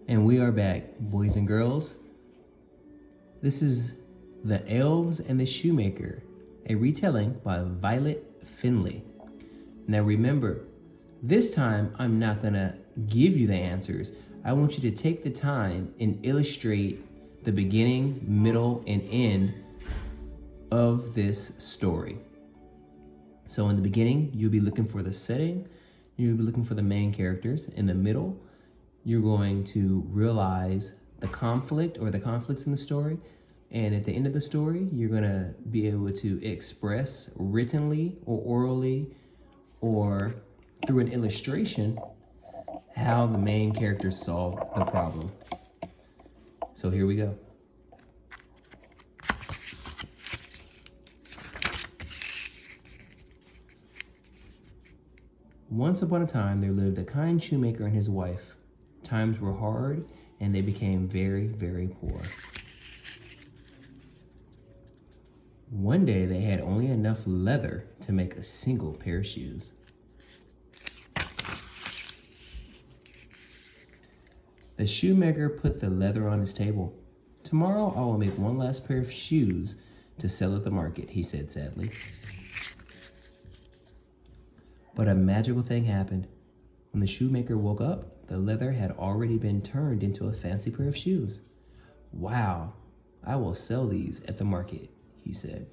And we are back, boys and girls. This is The Elves and the Shoemaker, a retelling by Violet Finley. Now remember, this time I'm not gonna give you the answers. I want you to take the time and illustrate the beginning, middle, and end of this story. So in the beginning, you'll be looking for the setting, you'll be looking for the main characters. In the middle, you're going to realize the conflict or the conflicts in the story. And at the end of the story, you're gonna be able to express writtenly or orally or through an illustration how the main characters solved the problem. So here we go. Once upon a time, there lived a kind shoemaker and his wife. Times were hard, and they became very, very poor. One day, they had only enough leather to make a single pair of shoes. The shoemaker put the leather on his table. "Tomorrow, I will make one last pair of shoes to sell at the market," he said sadly. But a magical thing happened. When the shoemaker woke up, the leather had already been turned into a fancy pair of shoes. "Wow, I will sell these at the market," he said.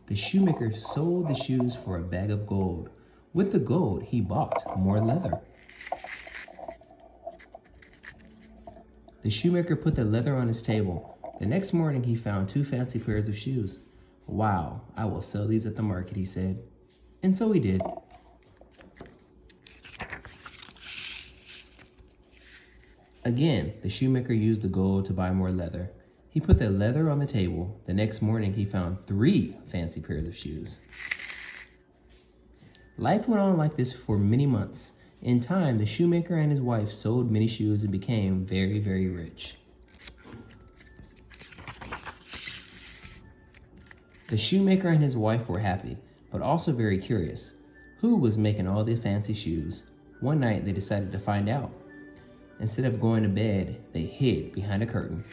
The shoemaker sold the shoes for a bag of gold. With the gold, he bought more leather. The shoemaker put the leather on his table. The next morning, he found two fancy pairs of shoes. "Wow, I will sell these at the market," he said. And so he did. Again, the shoemaker used the gold to buy more leather. He put the leather on the table. The next morning, he found 3 fancy pairs of shoes. Life went on like this for many months. In time, the shoemaker and his wife sold many shoes and became very, very rich. The shoemaker and his wife were happy, but also very curious. Who was making all the fancy shoes? One night, they decided to find out. Instead of going to bed, they hid behind a curtain.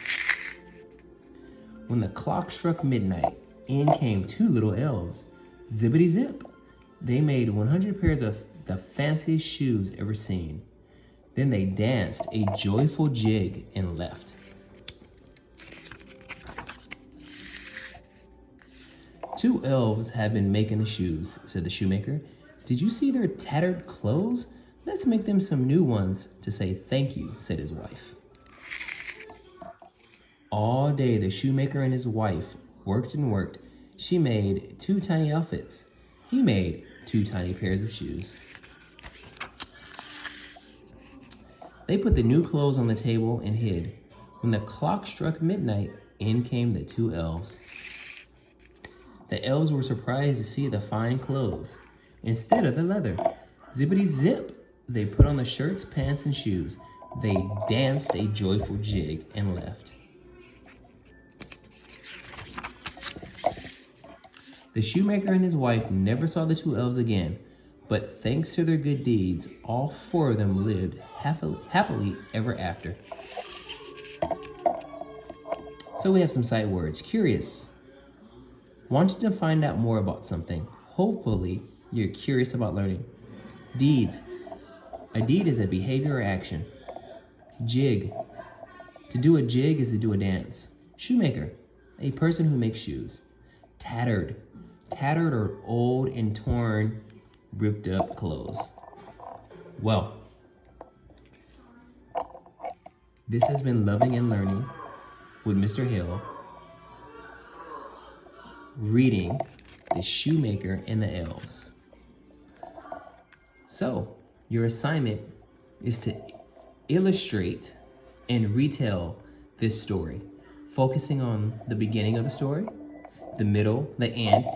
When the clock struck midnight, in came 2 little elves. Zippity zip! They made 100 pairs of the fanciest shoes ever seen. Then they danced a joyful jig and left. "2 elves have been making the shoes," said the shoemaker. "Did you see their tattered clothes? Let's make them some new ones to say thank you," said his wife. All day, the shoemaker and his wife worked and worked. She made 2 tiny outfits. He made 2 tiny pairs of shoes. They put the new clothes on the table and hid. When the clock struck midnight, in came the 2 elves. The elves were surprised to see the fine clothes instead of the leather. Zippity zip! They put on the shirts, pants, and shoes. They danced a joyful jig and left. The shoemaker and his wife never saw the 2 elves again, but thanks to their good deeds, all 4 of them lived happily ever after. So we have some sight words. Curious. Wanted to find out more about something. Hopefully, you're curious about learning. Deeds. A deed is a behavior or action. Jig. To do a jig is to do a dance. Shoemaker. A person who makes shoes. Tattered. Tattered or old and torn, ripped up clothes. Well, this has been Loving and Learning with Mr. Hill, reading The Shoemaker and the Elves. So, your assignment is to illustrate and retell this story, focusing on the beginning of the story, the middle, the end,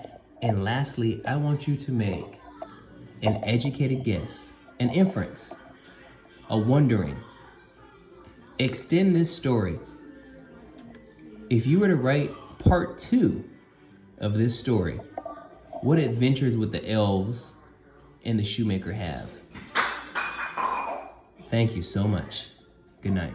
and lastly, I want you to make an educated guess, an inference, a wondering. Extend this story. If you were to write part 2 of this story, what adventures with the elves and the Shoemaker have. Thank you so much. Good night.